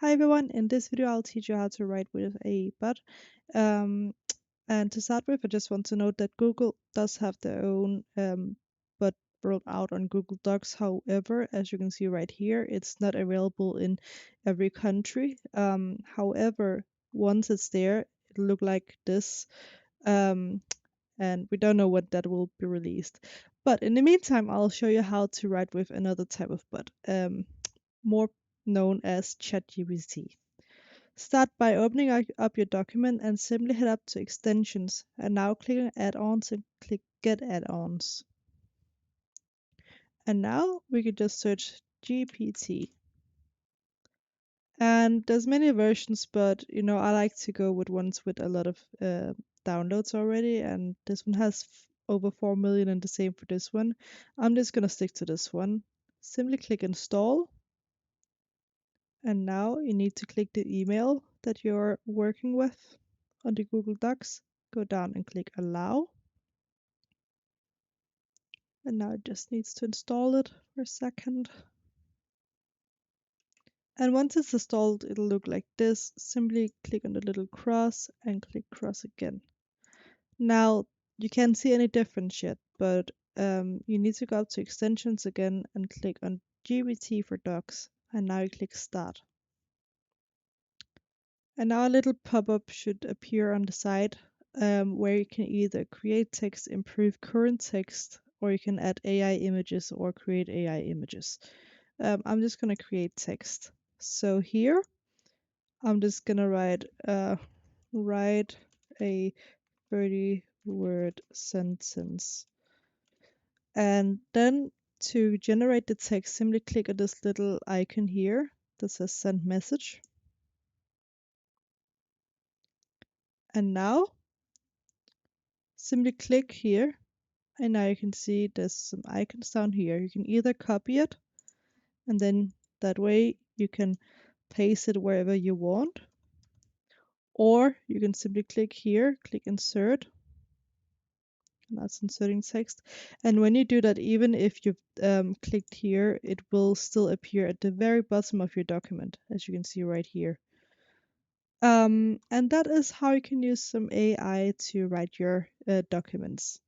Hi everyone, in this video I'll teach you how to write with a bot. Um, and to start with, I just want to note that Google does have their own bot rolled out on Google Docs. However, as you can see right here, it's not available in every country. However, once it's there, it'll look like this. Um, and we don't know when that will be released. But in the meantime, I'll show you how to write with another type of bot, more known as ChatGPT. Start by opening up your document and simply head up to extensions and now click on add-ons and click get add-ons. And now we can just search GPT. And there's many versions, but I like to go with ones with a lot of downloads already, and this one has over 4 million and the same for this one. I'm just gonna stick to this one. Simply click install, and now you need to click the email that you're working with on the Google Docs. Go down and click allow. And now it just needs to install it for a second. And once it's installed, it'll look like this. Simply click on the little cross and click cross again. Now, you can't see any difference yet, but you need to go up to extensions again and click on GPT for Docs. And now you click start. And now a little pop-up should appear on the side where you can either create text, improve current text, or you can add AI images or create AI images. I'm just gonna create text. So here, I'm just gonna write a 30-word sentence. And then to generate the text, simply click on this little icon here that says send message. And now simply click here, and now you can see there's some icons down here. You can either copy it, and then that way you can paste it wherever you want, or you can simply click here, click insert, and that's inserting text. And when you do that, even if you've clicked here, it will still appear at the very bottom of your document, as you can see right here. And that is how you can use some AI to write your documents.